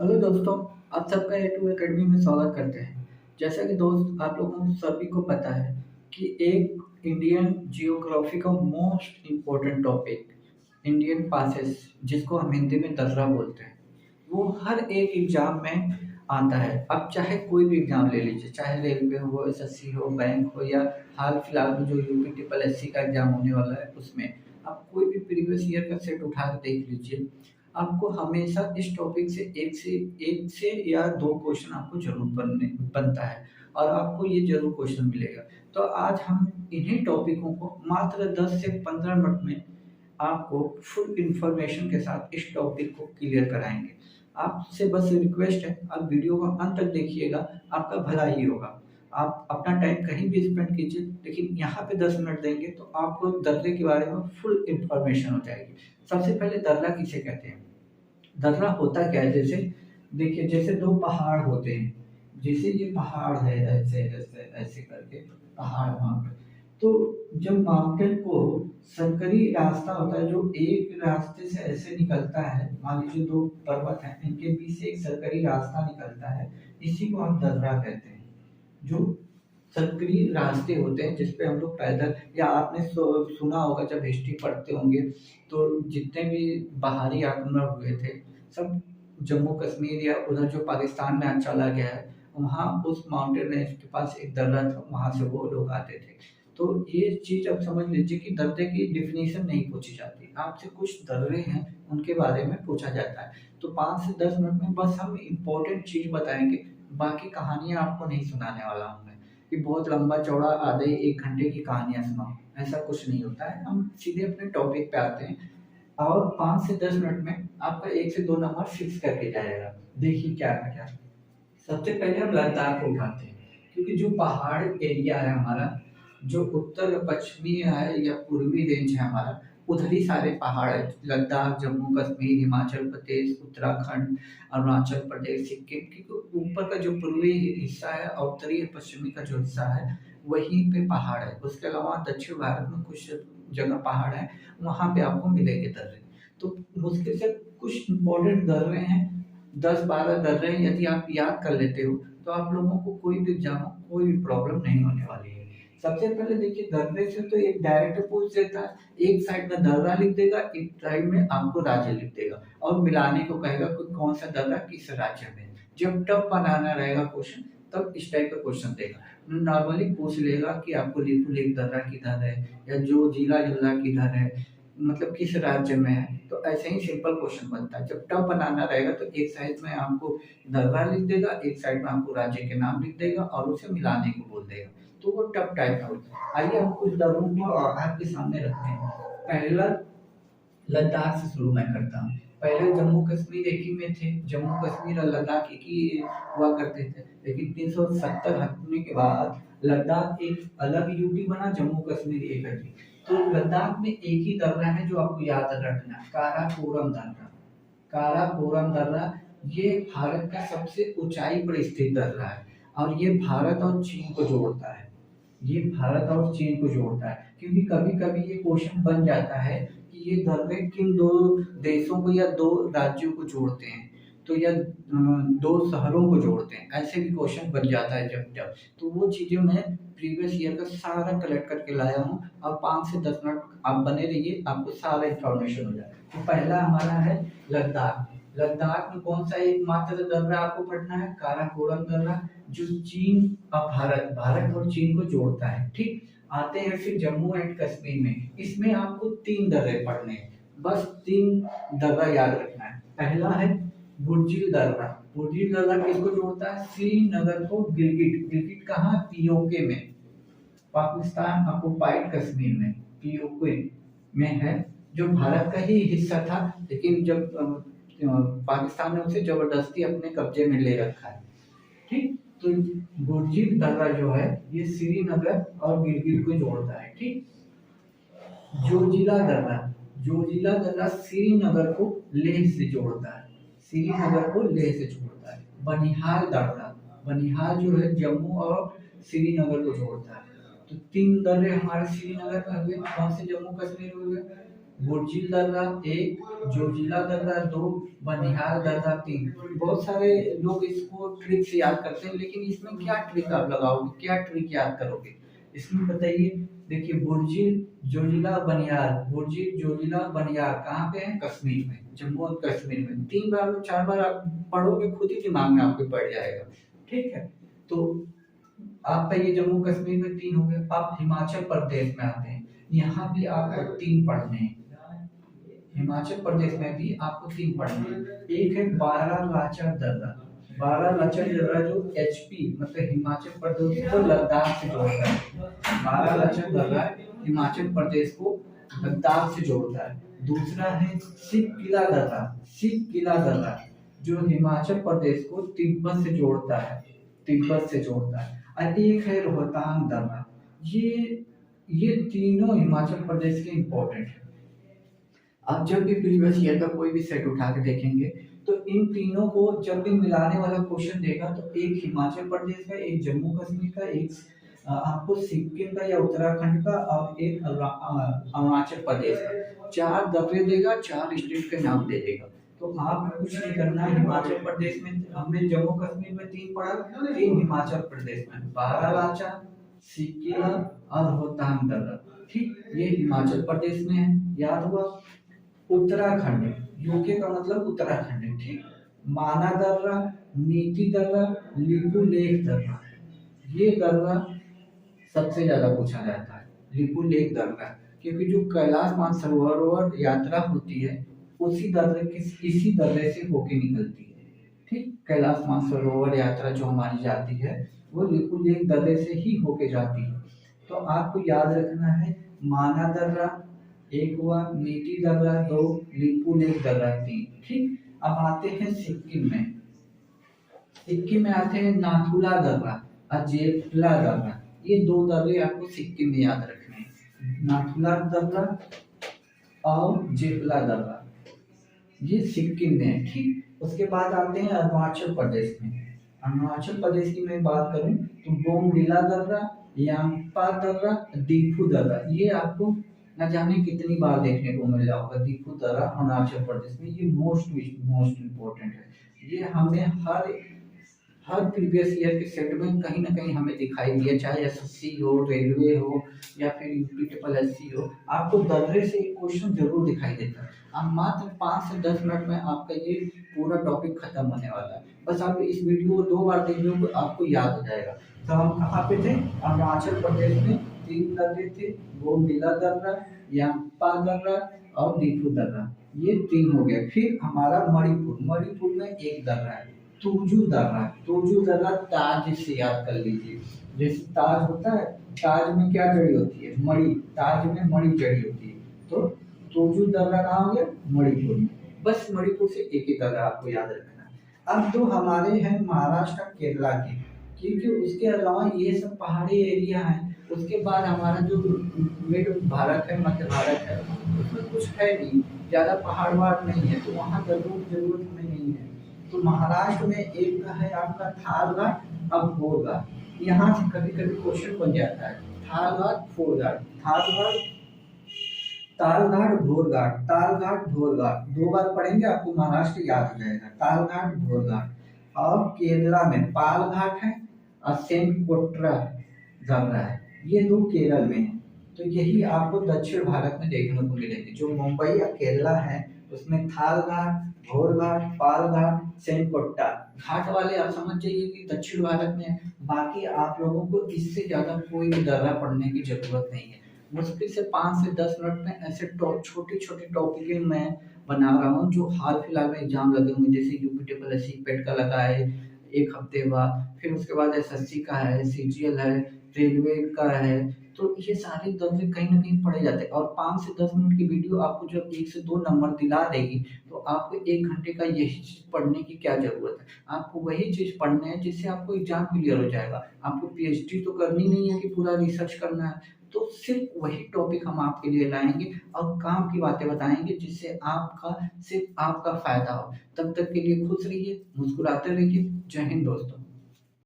Hello दोस्तों, आप सबका ए टू अकेडमी में स्वागत करते हैं। जैसा कि दोस्त आप लोगों सभी को पता है कि एक इंडियन जियोग्राफी का most important topic Indian passes, जिसको हम हिंदी में दर्रा बोलते हैं, वो हर एक एग्जाम में आता है। अब चाहे कोई भी एग्जाम ले लीजिए, चाहे रेलवे हो, एसएससी हो, बैंक हो, या हाल फिलहाल में जो यूपी ट्रिपल एससी का एग्जाम होने वाला है उसमें आप कोई भी प्रीवियस ईयर का सेट उठा कर देख लीजिए। आपको हमेशा इस टॉपिक से एक से या दो क्वेश्चन आपको जरूर बनता है और आपको ये जरूर क्वेश्चन मिलेगा। तो आज हम इन्हीं टॉपिकों को मात्र 10 से 15 मिनट में आपको फुल इंफॉर्मेशन के साथ इस टॉपिक को क्लियर कराएंगे। आपसे बस रिक्वेस्ट है, आप वीडियो को अंत तक देखिएगा, आपका भला ही होगा। आप अपना टाइम कहीं भी स्पेंड कीजिए, लेकिन यहाँ पे 10 मिनट देंगे तो आपको दर्रे के बारे में फुल इंफॉर्मेशन हो जाएगी। सबसे पहले दर्रा किसे कहते हैं? दर्रा होता क्या है? जैसे देखिए, जैसे दो पहाड़ होते हैं, जैसे ये पहाड़ है, ऐसे ऐसे ऐसे करके पहाड़ वहां पे। तो जब माउंटेन को संकरी रास्ता होता है जो एक रास्ते से ऐसे निकलता है, मान लीजिए दो पर्वत हैं, इनके बीच से एक संकरी रास्ता निकलता है, इसी को हम दर्रा कहते हैं। जो संकरी रास्ते होते हैं जिसपे हम लोग पैदल, या आपने सुना होगा जब हिस्ट्री पढ़ते होंगे, तो जितने भी बाहरी आक्रमण हुए थे सब जम्मू कश्मीर या उधर जो पाकिस्तान में आज चला गया है, वहाँ उस माउंटेन रेंज के पास एक दर्रा था, वहाँ से वो लोग आते थे। तो ये चीज अब समझ लीजिए कि दर्रे की डिफिनेशन नहीं पूछी जाती, आपसे कुछ दर्रे हैं उनके बारे में पूछा जाता है। तो 5 से 10 मिनट में बस हम इम्पोर्टेंट चीज बताएंगे, बाकी कहानियां आपको नहीं सुनाने वाला हूँ मैं कि बहुत लंबा चौड़ा आधे 1 घंटे की कहानियां सुनाओ, ऐसा कुछ नहीं होता है। हम सीधे अपने टॉपिक पे आते हैं और 5 से 10 मिनट में आपका 1 से 2 नंबर फिक्स करके जाएगा। देखिए क्या है क्या। सबसे पहले हम लद्दाख को उठाते हैं, क्योंकि जो पहाड़ एरिया है हमारा, जो उत्तर पश्चिमी है या पूर्वी रेंज है हमारा, उधर ही सारे पहाड़ है। लद्दाख, जम्मू कश्मीर, हिमाचल प्रदेश, उत्तराखंड, अरुणाचल प्रदेश, सिक्किम की तो ऊपर का जो पूर्वी हिस्सा है और उत्तरी पश्चिमी का जो हिस्सा है वहीं पे पहाड़ है। उसके अलावा दक्षिण भारत में कुछ जगह पहाड़ है, वहां पे आपको मिलेंगे दर्रे। तो मुश्किल से कुछ इंपॉर्टेंट दर्रे हैं, 10-12 दर्रे हैं, यदि आप याद कर लेते हो तो आप लोगों को कोई भी एग्जाम हो कोई भी प्रॉब्लम नहीं होने वाली है। सबसे पहले देखिए, दर्रे से तो एक डायरेक्ट पूछ देता है, एक साइड में दर्रा लिख देगा, एक साइड में आपको राज्य लिख देगा और मिलाने को कहेगा कि कौन सा दर्रा किस राज्य में है। जब टफ बनाना रहेगा क्वेश्चन तब इस टाइप का क्वेश्चन देगा। नॉर्मली पूछ लेगा कि आपको लिपुलेख दर्रा किधर है, या जो जिला जिला किधर है, मतलब किस राज्य में है। तो ऐसे ही सिंपल क्वेश्चन बनता है। जब टफ बनाना रहेगा तो एक साइड में आपको दर्रा लिख देगा, एक साइड में आपको राज्य के नाम लिख देगा और उसे मिलाने को बोल देगा। तो वो टफ टाइप का होता है। आइए हम कुछ दर्रों को आपके सामने रखते हैं। पहला लद्दाख से शुरू मैं करता हूँ। पहले जम्मू कश्मीर एक ही में थे, जम्मू कश्मीर और लद्दाख एक ही हुआ करते थे, लेकिन 370 हटने के बाद लद्दाख एक अलग यूटी बना, जम्मू कश्मीर एक हटी। तो लद्दाख में एक ही दर्रा है जो आपको याद रखना है, काराकोरम दर्रा। काराकोरम दर्रा ये भारत का सबसे ऊंचाई पर स्थित दर्रा है और ये भारत और चीन को जोड़ता है। ये भारत और चीन को जोड़ता है, क्योंकि कभी कभी ये क्वेश्चन बन जाता है कि ये दर्रे किन दो देशों को या दो राज्यों को जोड़ते हैं, तो या दो शहरों को जोड़ते हैं, ऐसे भी क्वेश्चन बन जाता है जब जब। तो वो चीजें मैं प्रीवियस ईयर का सारा कलेक्ट करके लाया हूँ और 5 से 10 मिनट आप बने रहिए, आपको सारा इंफॉर्मेशन हो जाए। तो पहला हमारा है लद्दाख। लद्दाख में कौन सा एकमात्र दर्रा आपको पढ़ना है? काराकोरम दर्रा, जो चीन और भारत और चीन को जोड़ता है। ठीक, आते हैं फिर जम्मू एंड कश्मीर में। इसमें आपको 3 दर्रे पढ़ने हैं, बस 3 दर्रा याद रखना है। पहला है बुर्जिल दर्रा। बुर्जिल दर्रा किसको जोड़ता है? श्रीनगर को गिलगिट। गिलगिट कहाँ? पीओके में, पाकिस्तान ऑक्युपाइड कश्मीर में, पीओके में है, जो भारत का ही हिस्सा था, लेकिन जब पाकिस्तान ने उसे जबरदस्ती अपने कब्जे में ले रखा है। ठीक, तो गुरजीत दर्रा जो है ये श्रीनगर और गिलगित को जोड़ता है। ठीक, जोजिला दर्रा। जोजिला दर्रा श्रीनगर को लेह से जोड़ता है, श्रीनगर को लेह से जोड़ता है। बनिहाल दर्रा, बनिहाल जो है जम्मू और श्रीनगर को जोड़ता है। तो 3 दर्रे हमारे श्रीनगर में हुए, कौन से? जम्मू कश्मीर में हुए। बुर्जिल दर्रा 1, जोजिला दर्रा 2, बनिहाल दर्रा 3। बहुत सारे लोग इसको ट्रिक से याद करते हैं, लेकिन इसमें क्या ट्रिक आप लगाओगे, क्या ट्रिक याद करोगे इसमें बताइए। देखिए बुर्जिल, जोजिला, बनिहाल। बुर्जिल, जोजिला, बनिहाल कहाँ पे है? कश्मीर में, जम्मू और कश्मीर में। 3 बार 4 बार आप पढ़ोगे, खुद ही दिमाग में आपके बैठ जाएगा। ठीक है, तो आपका ये जम्मू कश्मीर में 3 हो गए। आप हिमाचल प्रदेश में आते हैं, यहाँ भी आपको 3 पढ़ने हैं। हिमाचल प्रदेश में भी आपको 3 पढ़ने हैं। एक है बारालाचा दर्रा। बारालाचा दर्रा जो एचपी मतलब हिमाचल प्रदेश को लद्दाख से जोड़ता है। बारालाचा दर्रा हिमाचल प्रदेश को लद्दाख से जोड़ता है। दूसरा है सिख किला दर्रा। सिख किला दर्रा जो हिमाचल प्रदेश को तिब्बत से जोड़ता है, तिब्बत से जोड़ता है। और एक है रोहतांग दर्रा। ये तीनों हिमाचल प्रदेश के इंपॉर्टेंट है। आप जब भी प्रीवियस ईयर का कोई भी सेट उठा के देखेंगे तो इन तीनों को जब भी मिलाने वाला क्वेश्चन देगा तो एक हिमाचल प्रदेश का, एक जम्मू कश्मीर का, एक आपको सिक्किम का या उत्तराखंड का, और एक अरुणाचल प्रदेश का। 4 दर्रे देगा, 4 स्टेट के नाम दे देगा। तो आप कुछ नहीं करना। हिमाचल प्रदेश में हमने जम्मू कश्मीर में 3 पढ़ा, 3 हिमाचल प्रदेश में, बारालाचा, सिक्किम और रोहतांग दर्रा। ठीक, ये हिमाचल प्रदेश में है, याद हुआ। उत्तराखंड, यूके का मतलब उत्तराखंड है। ठीक, माना दर्रा, नीति दर्रा, लिपू लेख दर्रा। ये दर्रा सबसे ज्यादा पूछा जाता है, लिपू लेख दर्रा, क्योंकि जो कैलाश मानसरोवर यात्रा होती है उसी दर्रे के इसी दर्रे से होके निकलती है। ठीक, कैलाश मानसरोवर यात्रा जो हमारी जाती है वो लिपू लेख दर्रे से ही होके जाती है। तो आपको याद रखना है, माना दर्रा 1 हुआ, नीति दर्रा 2, लिपू लेख दर्रा 3। ठीक, अब आते हैं सिक्किम में। सिक्किम में आते हैं नाथुला दर्रा और जेठला दर्रा। ये 2 दर्रे आपको सिक्किम में याद रखने हैं, नाथुला दर्रा और जेठला दर्रा, ये सिक्किम में है। ठीक, उसके बाद आते हैं अरुणाचल प्रदेश में। अरुणाचल प्रदेश की मैं बात करूं तो बोमडिला दर्रा, यांगपा दर्रा, दीफू दर्रा। ये आपको न जाने कितनी बार देखने को मिल जाएगा, दीफू दर्रा अरुणाचल प्रदेश में। ये मोस्ट इम्पोर्टेंट है। ये हमें हर प्रीवियस ईयर के सेट में कहीं ना कहीं हमें दिखाई दिया, चाहे एसएससी हो, रेलवे हो या फिर यूपी हो, आपको दर्रे से एक क्वेश्चन जरूर दिखाई देता है। आप मात्र 5 से 10 मिनट में आपका ये पूरा टॉपिक खत्म होने वाला है। बस आप इस वीडियो को 2 बार देख लो तो आपको याद हो जाएगा। तो हम कहाँ पे थे? अरुणाचल प्रदेश में 3 दर्रे थे, बोमडिला दर्रा, यांगपा दर्रा और दीफू दर्रा। ये 3 हो गया। फिर हमारा मणिपुर में एक दर्रा है, तुजू दर्रा। तुजू दर्रा ताज से याद कर लीजिए। जैसे ताज होता है, ताज में क्या जड़ी होती है? मणि। ताज में मणि जड़ी होती है। तो तुजू दर्रा कहाँ हो गया? मणिपुर में। बस मणिपुर से एक ही दर्रा आपको याद रखना है। अब जो हमारे हैं महाराष्ट्र केरला के, क्योंकि उसके अलावा ये सब पहाड़ी एरिया है। उसके बाद हमारा जो मिड भारत है, मध्य भारत है, उसमें कुछ है नहीं, ज्यादा पहाड़ वहाड़ नहीं है, तो वहाँ जरूरत हमें नहीं है। तो महाराष्ट्र में एक है आपका थारघाट और भोरघाट। यहाँ से कभी कभी क्वेश्चन बन जाता है, थारघाट फोरघाट, तालघाट भोरघाट, तालघाट भोरघाट। 2 बार पढ़ेंगे आपको महाराष्ट्र याद हो जाएगा, तालघाट भोरघाट। और केरला में पालघाट है और सेंकोट्रा दर्रा है। ये 2 केरल में है। तो यही आपको दक्षिण भारत में देखने को मिलेंगे। जो मुंबई या केरला है उसमें थालघाट, भोरघाट, पालघाट, सेनकोट्टा घाट वाले आप समझ जाइए कि दक्षिण भारत में है। बाकी आप लोगों को इससे ज्यादा कोई भी दर्रा पढ़ने की जरूरत नहीं है। मुश्किल से 5 से 10 मिनट में ऐसे छोटे छोटे टॉपिक मैं बना रहा हूँ जो हाल फिलहाल में एग्जाम लगे हुए, जैसे यूपी पेट का लगा है 1 हफ्ते बाद, फिर उसके बाद एसएससी का है, सीजीएल है, रेलवे का है। तो ये सारे दर्रे कहीं ना कहीं पढ़े जाते हैं। और 5 से 10 मिनट की वीडियो आपको जब 1 से 2 नंबर दिला देगी तो आपको 1 घंटे का यही चीज पढ़ने की क्या जरूरत है? आपको वही चीज पढ़ना है जिससे आपको एग्जाम क्लियर हो जाएगा। आपको पीएचडी तो करनी नहीं है कि पूरा रिसर्च करना है। तो सिर्फ वही टॉपिक हम आपके लिए लाएंगे और काम की बातें बताएंगे जिससे आपका सिर्फ आपका फायदा हो। तब तक के लिए खुश रहिए, मुस्कुराते रहिए। जय हिंद दोस्तों।